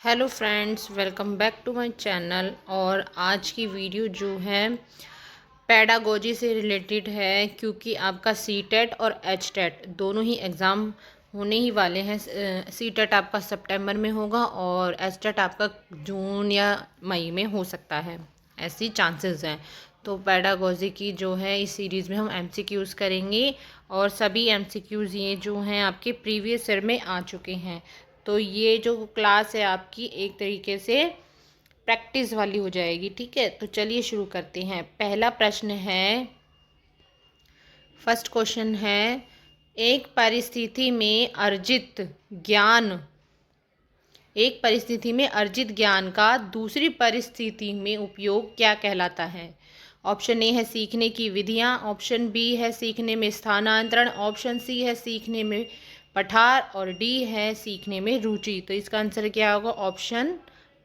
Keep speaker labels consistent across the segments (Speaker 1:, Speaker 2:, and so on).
Speaker 1: Hello friends, welcome back to my channel. और आज की वीडियो जो है पेडागोजी से रिलेटेड है, क्योंकि आपका सीटेट और एचटेट दोनों ही एग्ज़ाम होने ही वाले हैं। सीटेट आपका सितंबर में होगा और एचटेट आपका जून या मई में हो सकता है, ऐसी चांसेस हैं। तो पेडागोजी की जो है इस सीरीज़ में हम एमसीक्यूज़ करेंगे और सभी एमसीक्यूज़ ये जो हैं आपके प्रीवियस ईयर में आ चुके हैं। तो ये जो क्लास है आपकी एक तरीके से प्रैक्टिस वाली हो जाएगी, ठीक है। तो चलिए शुरू करते हैं। पहला प्रश्न है, फर्स्ट क्वेश्चन है, एक परिस्थिति में अर्जित ज्ञान एक परिस्थिति में अर्जित ज्ञान का दूसरी परिस्थिति में उपयोग क्या कहलाता है। ऑप्शन ए है सीखने की विधियां, ऑप्शन बी है सीखने में स्थानांतरण, ऑप्शन सी है सीखने में पठार और डी है सीखने में रुचि। तो इसका आंसर क्या होगा? ऑप्शन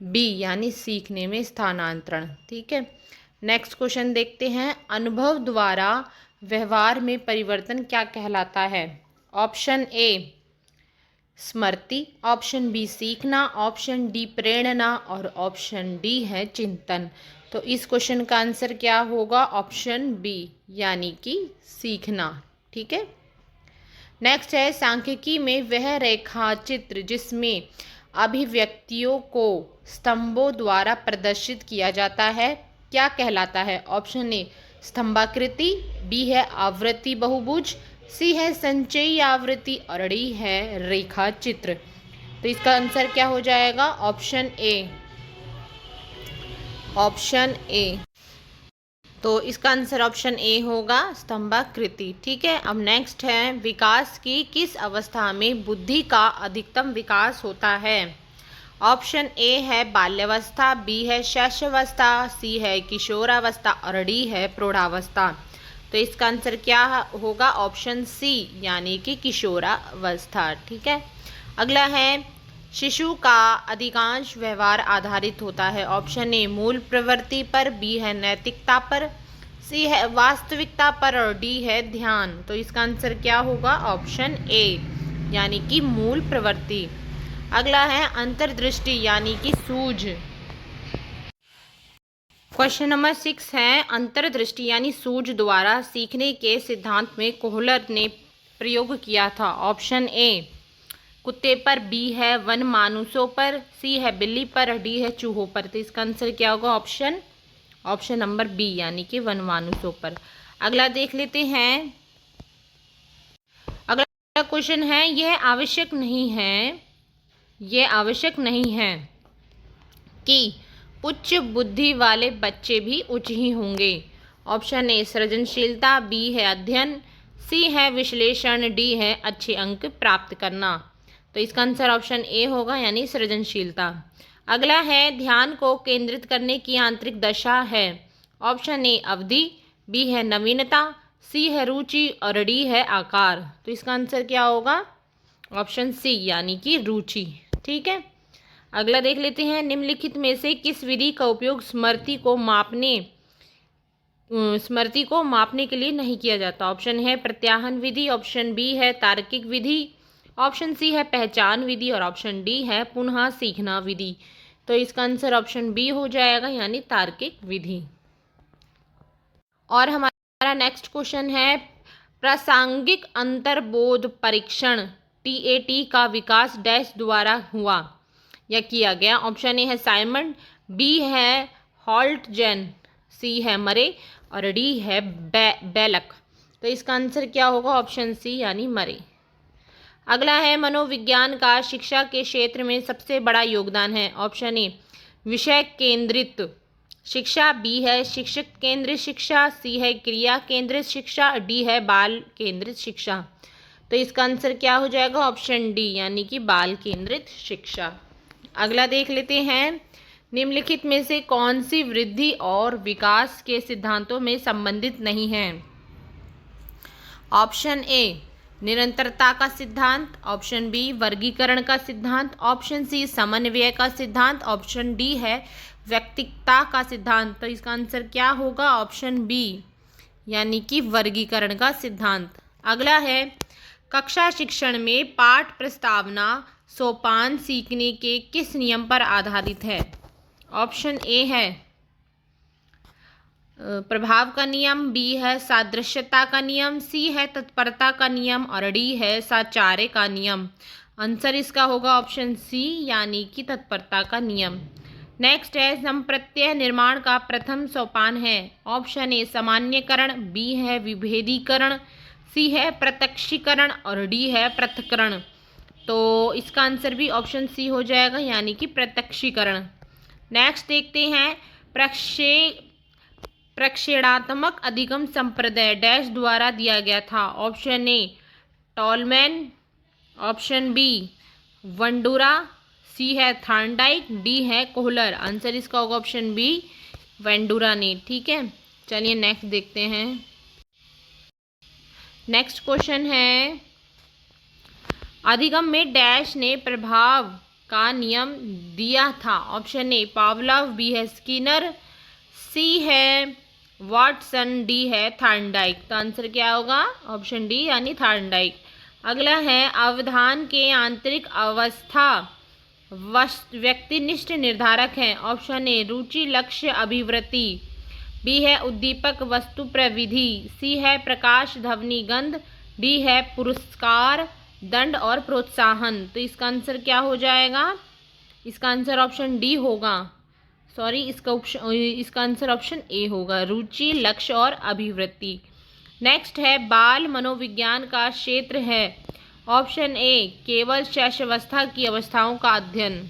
Speaker 1: बी यानी सीखने में स्थानांतरण, ठीक है। नेक्स्ट क्वेश्चन देखते हैं, अनुभव द्वारा व्यवहार में परिवर्तन क्या कहलाता है। ऑप्शन ए स्मृति, ऑप्शन बी सीखना, ऑप्शन डी प्रेरणा और ऑप्शन डी है चिंतन। तो इस क्वेश्चन का आंसर क्या होगा? ऑप्शन बी यानी कि सीखना, ठीक है। नेक्स्ट है, सांख्यिकी में वह रेखा चित्र जिसमें अभिव्यक्तियों को स्तंभों द्वारा प्रदर्शित किया जाता है क्या कहलाता है। ऑप्शन ए स्तंभाकृति, बी है आवृत्ति बहुभुज, सी है संचयी आवृत्ति और डी है रेखा चित्र। तो इसका आंसर क्या हो जाएगा? Option A. Option A. तो इसका आंसर ऑप्शन ए होगा, स्तंभाकृति, ठीक है। अब नेक्स्ट है, विकास की किस अवस्था में बुद्धि का अधिकतम विकास होता है। ऑप्शन ए है बाल्यावस्था, बी है शैशवावस्था, सी है किशोरावस्था और डी है प्रौढ़ावस्था। तो इसका आंसर क्या होगा? ऑप्शन सी यानी कि किशोरावस्था, ठीक है। अगला है, शिशु का अधिकांश व्यवहार आधारित होता है। ऑप्शन ए मूल प्रवृत्ति पर, बी है नैतिकता पर, सी है वास्तविकता पर और डी है ध्यान। तो इसका आंसर क्या होगा? ऑप्शन ए यानी कि मूल प्रवृत्ति। अगला है, अंतर्दृष्टि यानी कि सूझ। क्वेश्चन नंबर 6 है, अंतर्दृष्टि यानी सूझ द्वारा सीखने के सिद्धांत में कोहलर ने प्रयोग किया था। ऑप्शन ए कुत्ते पर, बी है वन मानुषों पर, सी है बिल्ली पर, डी है चूहों पर। तो इसका आंसर क्या होगा? ऑप्शन नंबर बी यानी कि वन मानुषों पर। अगला देख लेते हैं। अगला क्वेश्चन है, यह आवश्यक नहीं है कि उच्च बुद्धि वाले बच्चे भी उच्च ही होंगे। ऑप्शन ए सृजनशीलता, बी है अध्ययन, सी है विश्लेषण, डी है अच्छे अंक प्राप्त करना। तो इसका आंसर ऑप्शन ए होगा यानी सृजनशीलता। अगला है, ध्यान को केंद्रित करने की आंतरिक दशा है। ऑप्शन ए अवधि, बी है नवीनता, सी है रुचि और डी है आकार। तो इसका आंसर क्या होगा? ऑप्शन सी यानी कि रुचि, ठीक है। अगला देख लेते हैं, निम्नलिखित में से किस विधि का उपयोग स्मृति को मापने के लिए नहीं किया जाता। ऑप्शन है प्रत्याहन विधि, ऑप्शन बी है तार्किक विधि, ऑप्शन सी है पहचान विधि और ऑप्शन डी है पुनः सीखना विधि। तो इसका आंसर ऑप्शन बी हो जाएगा यानी तार्किक विधि। और हमारा नेक्स्ट क्वेश्चन है, प्रासंगिक अंतर्बोध परीक्षण TAT का विकास डैश द्वारा हुआ या किया गया। ऑप्शन ए है साइमंड, बी है हॉल्टजेन, सी है मरे और डी है बेलक। तो इसका आंसर क्या होगा? ऑप्शन सी यानी मरे। अगला है, मनोविज्ञान का शिक्षा के क्षेत्र में सबसे बड़ा योगदान है। ऑप्शन ए विषय केंद्रित शिक्षा, बी है शिक्षक केंद्रित शिक्षा, सी है क्रिया केंद्रित शिक्षा, डी है बाल केंद्रित शिक्षा। तो इसका आंसर क्या हो जाएगा? ऑप्शन डी यानी कि बाल केंद्रित शिक्षा। अगला देख लेते हैं, निम्नलिखित में से कौन सी वृद्धि और विकास के सिद्धांतों में संबंधित नहीं है। ऑप्शन ए निरंतरता का सिद्धांत, ऑप्शन बी वर्गीकरण का सिद्धांत, ऑप्शन सी समन्वय का सिद्धांत, ऑप्शन डी है व्यक्तिकता का सिद्धांत। तो इसका आंसर क्या होगा? ऑप्शन बी यानी कि वर्गीकरण का सिद्धांत। अगला है, कक्षा शिक्षण में पाठ प्रस्तावना सोपान सीखने के किस नियम पर आधारित है? ऑप्शन ए है प्रभाव का नियम, बी है सादृश्यता का नियम, सी है तत्परता का नियम और डी है साचार्य का नियम। आंसर इसका होगा ऑप्शन सी यानी कि तत्परता का नियम। नेक्स्ट है संप्रत्यय निर्माण का प्रथम सोपान है। ऑप्शन ए सामान्यकरण, बी है विभेदीकरण, सी है प्रत्यक्षीकरण और डी है पृथक्करण। तो इसका आंसर भी ऑप्शन सी हो जाएगा यानी कि प्रत्यक्षीकरण। नेक्स्ट देखते हैं प्रक्षेणात्मक अधिगम संप्रदाय डैश द्वारा दिया गया था। Option A Tolman, option B Bandura, C है थॉर्नडाइक, डी है कोहलर। आंसर इसका होगा ऑप्शन बी वेंडूरा ने। ठीक है, चलिए नेक्स्ट देखते हैं। नेक्स्ट क्वेश्चन है अधिगम में डैश ने प्रभाव का नियम दिया था। ऑप्शन ए पावलोव, बी है स्किनर, सी है वाटसन, डी है थॉर्नडाइक। तो आंसर क्या होगा? ऑप्शन डी यानी थॉर्नडाइक। अगला है अवधान के आंतरिक अवस्था व्यक्तिनिष्ठ निर्धारक हैं। ऑप्शन ए रुचि, लक्ष्य, अभिवृत्ति, बी है उद्दीपक, वस्तु, प्रविधि, सी है प्रकाश, ध्वनि, गंध, डी है पुरस्कार, दंड और प्रोत्साहन। तो इसका आंसर क्या हो जाएगा? इसका आंसर ऑप्शन डी होगा। सॉरी, इसका आंसर ऑप्शन ए होगा, रुचि, लक्ष्य और अभिवृत्ति। नेक्स्ट है बाल मनोविज्ञान का क्षेत्र है। ऑप्शन ए केवल शैशवावस्था की अवस्थाओं का अध्ययन,